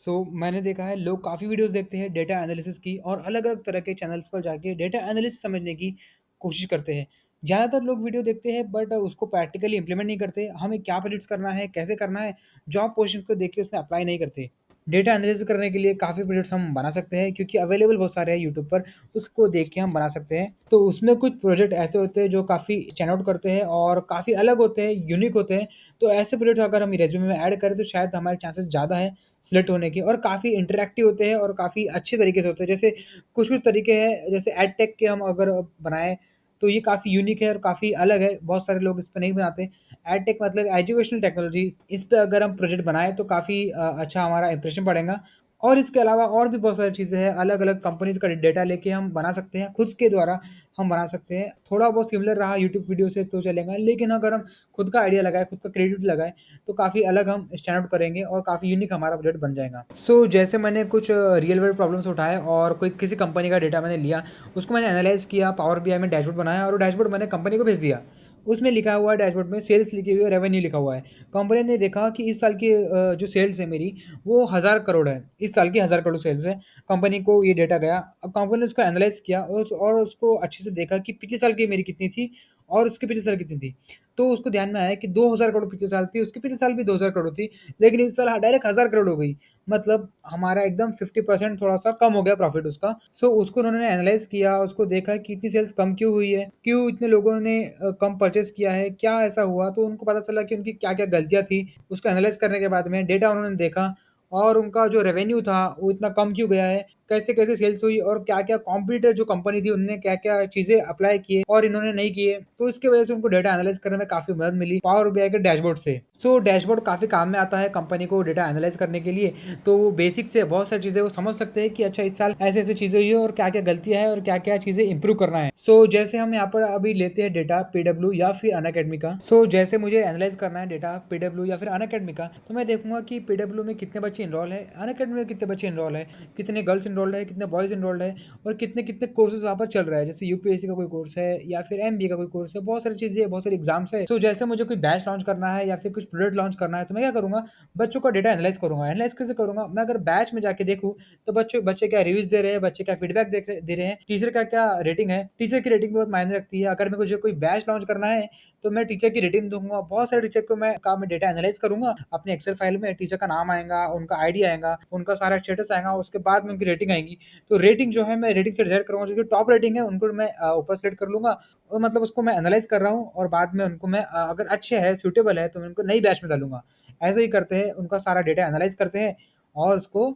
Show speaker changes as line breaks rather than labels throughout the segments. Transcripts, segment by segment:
मैंने देखा है लोग काफ़ी वीडियोज़ देखते हैं डेटा एनालिसिस की और अलग-अलग तरह के चैनल्स पर जाके डेटा एनालिसिस समझने की कोशिश करते हैं। ज़्यादातर लोग वीडियो देखते हैं बट उसको प्रैक्टिकली इम्प्लीमेंट नहीं करते। हमें क्या प्रोजेक्ट्स करना है, कैसे करना है, जॉब पोजीशन को देख के उसमें अप्लाई नहीं करते। डेटा एनालिसिस करने के लिए काफ़ी प्रोजेक्ट्स हम बना सकते हैं क्योंकि अवेलेबल बहुत सारे हैं यूट्यूब पर, उसको देख के हम बना सकते हैं। तो उसमें कुछ प्रोजेक्ट ऐसे होते हैं जो काफ़ी स्टैंड आउट करते हैं और काफ़ी अलग होते हैं, यूनिक होते हैं। तो ऐसे प्रोजेक्ट अगर हम रेज़्यूमे में ऐड करें तो शायद हमारे चांसेस ज़्यादा है सिलेक्ट होने के और काफ़ी इंटरैक्टिव होते हैं और काफ़ी अच्छे तरीके से होते हैं। जैसे कुछ-कुछ तरीके हैं, जैसे एड टेक के हम अगर बनाएँ, तो ये काफ़ी यूनिक है और काफ़ी अलग है, बहुत सारे लोग इस पे नहीं बनाते। एड टेक मतलब एजुकेशनल टेक्नोलॉजी, इस पे अगर हम प्रोजेक्ट बनाएँ तो काफ़ी अच्छा हमारा इंप्रेशन पड़ेगा और इसके अलावा और भी बहुत सारी चीज़ें हैं, अलग-अलग कंपनीज़ का डेटा लेके हम बना सकते हैं, खुद के द्वारा हम बना सकते हैं। थोड़ा बहुत सिमिलर रहा यूट्यूब वीडियो से तो चलेगा, लेकिन अगर हम खुद का आइडिया लगाएँ, खुद का क्रेडिट लगाएँ, तो काफ़ी अलग हम स्टैंड आउट करेंगे और काफ़ी यूनिक हमारा प्रोजेक्ट बन जाएगा। जैसे मैंने कुछ रियल वर्ल्ड प्रॉब्लम्स उठाए और कोई किसी कंपनी का डेटा मैंने लिया, उसको मैंने एनालाइज़ किया, पावर बीआई में डैशबोर्ड बनाया और वो डैशबोर्ड मैंने कंपनी को भेज दिया। उसमें लिखा हुआ है डैशबोर्ड में सेल्स लिखी हुई है, रेवेन्यू लिखा हुआ है। कंपनी ने देखा कि इस साल की जो सेल्स है मेरी, वो 1000 करोड़ है। इस साल की 1000 करोड़ सेल्स है। कंपनी को ये डेटा गया। अब कंपनी ने उसको एनालाइज़ किया और उसको अच्छे से देखा कि पिछले साल की मेरी कितनी थी और उसके पिछले साल कितनी थी। तो उसको ध्यान में आया कि 2000 करोड़ पिछले साल थी, उसके पिछले साल भी 2000 करोड़ थी, लेकिन इस साल डायरेक्ट 1000 करोड़ हो गई। मतलब हमारा एकदम 50% थोड़ा-सा कम हो गया प्रॉफ़िट उसका। उसको उन्होंने एनालाइज़ किया, उसको देखा कि इतनी सेल्स कम क्यों हुई है? क्यों इतने लोगों ने कम परचेज़ किया है? क्या ऐसा हुआ? तो उनको पता चला कि उनकी क्या-क्या गलतियाँ थी। उसको एनालाइज़ करने के बाद में डेटा उन्होंने देखा और उनका जो रेवेन्यू था, वो इतना कम क्यों गया है? कैसे-कैसे सेल्स हुई और क्या-क्या कॉम्पिटिटर जो कंपनी थी, उन्होंने क्या-क्या चीज़ें अप्लाई किए और इन्होंने नहीं किए। तो इसकी वजह से उनको डेटा एनालाइज़ करने में काफ़ी मदद मिली पावर बीआई के डैशबोर्ड से। डैशबोर्ड काफ़ी काम में आता है कंपनी को डेटा एनालाइज़ करने के लिए। तो वो बेसिक से बहुत सारी चीज़ें वो समझ सकते हैं कि अच्छा इस साल ऐसे-ऐसे चीज़ें हुई है और क्या-क्या गलतियाँ हैं और क्या-क्या चीज़ें इम्प्रूव करना है। जैसे हम यहाँ पर अभी लेते हैं डेटा पीडब्ल्यू या फिर अनअकैडमी का। जैसे मुझे एनालाइज़ करना है डेटा पीडब्ल्यू या फिर अनअकैडमी का, तो मैं देखूँगा कि पीडब्ल्यू में कितने बच्चे एनरोल है, अनअकैडमी में कितने बच्चे एनरोल है, कितने गर्ल्स एनरोल्ड है, कितने बॉयज़ एनरोल्ड है और कितने-कितने कोर्सेज़ वहाँ पर चल रहा है। जैसे यूपीएससी का कोई कोर्स है या फिर एमबीए का कोई कोर्स है, बहुत सारी चीज़ें, बहुत सारे एग्ज़ाम्स है। जैसे मुझे कोई बैच लॉन्च करना है या फिर कुछ प्रोडक्ट लॉन्च करना है, तो मैं क्या करूँगा, बच्चों का डेटा एनालाइज़ करूँगा। एनालाइज़ कैसे करूँगा? मैं अगर बैच में जाके देखूँ, तो बच्चे बच्चे क्या रिव्यूज़ दे रहे हैं, बच्चे क्या फीडबैक दे रहे हैं, टीचर का क्या रेटिंग है। टीचर की रेटिंग बहुत मायने रखती है। अगर मुझे कोई बैच लॉन्च करना है, तो मैं टीचर की रेटिंग दूँगा। बहुत सारे टीचर को मैं डेटा एनालाइज़ करूँगा, अपने एक्सेल फाइल में टीचर का नाम आएगा, उनका आईडी आएगा, उनका सारा स्टेटस आएगा, उसके बाद में उनकी रेटिंग आएगी। तो रेटिंग जो है मैं रेटिंग से डिसाइड करूँगा, जो टॉप रेटिंग है उनको मैं ऊपर सेलेक्ट कर लूँगा और मतलब उसको मैं एनालाइज़ कर रहा हूँ और बाद में उनको मैं अगर अच्छे हैं, सूटेबल है, तो मैं उनको नई बैच में डालूँगा। ऐसे ही करते हैं, उनका सारा डेटा एनालाइज़ करते हैं और उसको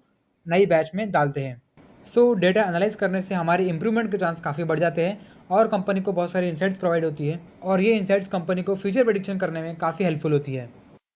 नई बैच में डालते हैं। डेटा एनालाइज़ करने से हमारी इम्प्रूवमेंट के चांस काफ़ी बढ़ जाते हैं और कंपनी को बहुत सारी इनसाइट्स प्रोवाइड होती है और ये इनसाइट्स कंपनी को फ्यूचर प्रेडिक्शन करने में काफ़ी हेल्पफुल होती है।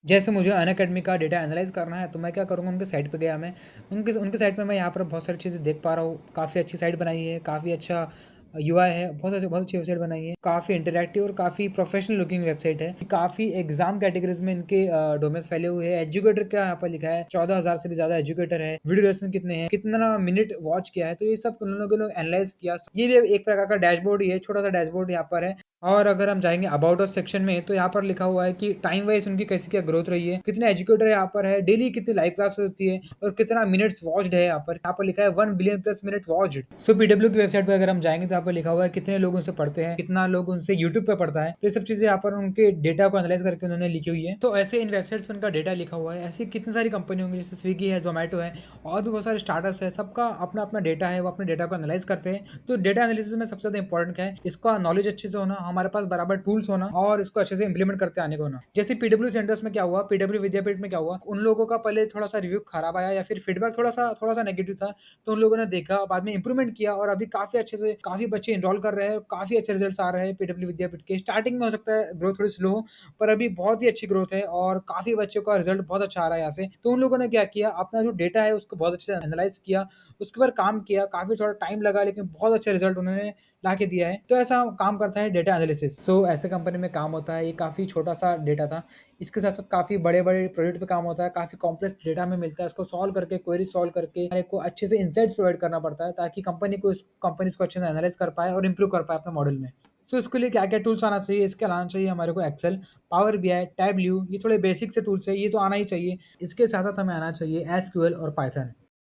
जैसे मुझे अनअकैडमी का डेटा एनालाइज़ करना है, तो मैं क्या करूँगा, उनके साइट पे गया मैं, उनके उनके साइट पे मैं यहाँ पर बहुत सारी चीज़ें देख पा रहा हूँ, काफ़ी अच्छी साइट बनाई है, काफ़ी अच्छा यूआई है, बहुत अच्छी वेबसाइट बनाई है, काफ़ी इंटरैक्टिव और काफ़ी प्रोफेशनल लुकिंग वेबसाइट है। काफ़ी एग्ज़ाम कैटेगरीज़ में इनके डोमेन्स फैले हुए हैं, एजुकेटर का यहाँ पर लिखा है, 14,000 से भी ज़्यादा एजुकेटर है, वीडियो लेसन कितने हैं, कितना मिनट वॉच किया है, तो ये सब उन लोगों ने एनालाइज़ किया। ये भी एक प्रकार का डैशबोर्ड ही है, छोटा-सा डैशबोर्ड यहाँ पर है। और अगर हम जाएँगे अबाउट अस सेक्शन में, तो यहाँ पर लिखा हुआ है कि टाइम वाइज़ उनकी कैसी क्या ग्रोथ रही है, कितने एजुकेटर यहाँ पर है, डेली कितनी लाइव क्लास होती है और कितना मिनट्स वॉच्ड है यहाँ पर। यहाँ पर लिखा है 1 billion plus minute watched. PW की वेबसाइट पे अगर हम जाएँगे, तो यहाँ पर लिखा हुआ है कितने लोग उनसे पढ़ते हैं, कितना लोग उनसे यूट्यूब पे पढ़ता है। तो ये सब चीज़ें यहाँ पर उनके डेटा को एनालाइज़ करके उन्होंने लिखी हुई है। तो ऐसे इन वेबसाइट्स पे उनका डेटा लिखा हुआ है। ऐसी कितनी सारी कंपनी होंगी, जैसे स्विगी है, ज़ोमैटो है और भी बहुत सारे स्टार्टअप्स है। सबका अपना-अपना डेटा है, वो अपने डेटा को एनालाइज़ करते हैं। तो डेटा एनालिसिस में सबसे ज़्यादा इंपॉर्टेंट क्या है, इसका नॉलेज अच्छे से होना, हमारे पास बराबर टूल्स होना और इसको अच्छे से इंप्लीमेंट करते आने को होना। जैसे पीडब्ल्यू सेंटर्स में क्या हुआ, पीडब्ल्यू विद्यापीठ में क्या हुआ, उन लोगों का पहले थोड़ा-सा रिव्यू खराब आया या फिर फीडबैक थोड़ा-सा नेगेटिव था, तो उन लोगों ने देखा, बाद में इंप्रूवमेंट किया और अभी काफ़ी अच्छे से काफ़ी बच्चे एनरोल कर रहे हैं, काफ़ी अच्छे रिजल्ट्स आ रहे हैं पीडब्ल्यू विद्यापीठ के। स्टार्टिंग में हो सकता है ग्रोथ थोड़ी स्लो हो, पर अभी बहुत ही अच्छी ग्रोथ है और काफ़ी बच्चों का रिजल्ट बहुत अच्छा आ रहा है यहाँ से। तो उन लोगों ने क्या किया, अपना जो डेटा है उसको बहुत अच्छे से एनालाइज़ किया, उसके ऊपर काम किया, काफ़ी थोड़ा टाइम लगा लेकिन बहुत अच्छा रिजल्ट उन्होंने ला के दिया है। तो ऐसा काम करता है डेटा एनालिसिस। ऐसे कंपनी में काम होता है, ये काफ़ी छोटा-सा डेटा था। इसके साथ-साथ काफ़ी बड़े-बड़े प्रोजेक्ट पे काम होता है, काफ़ी कॉम्प्लेक्स डेटा हमें मिलता है, उसको सॉल्व करके, क्वेरी सॉल्व करके हमारे को अच्छे से इनसाइट्स प्रोवाइड करना पड़ता है ताकि कंपनीज़ को अच्छे से एनालाइज़ कर पाए और इम्प्रूव कर पाए अपने मॉडल में। सो इसके लिए क्या-क्या टूल्स आना चाहिए? इसके आना चाहिए हमारे को एक्सेल, पावर बीआई, टैबल्यू, ये थोड़े बेसिक से टूल्स हैं, ये तो आना ही चाहिए। इसके साथ-साथ हमें आना चाहिए एसक्यूएल और पाइथन।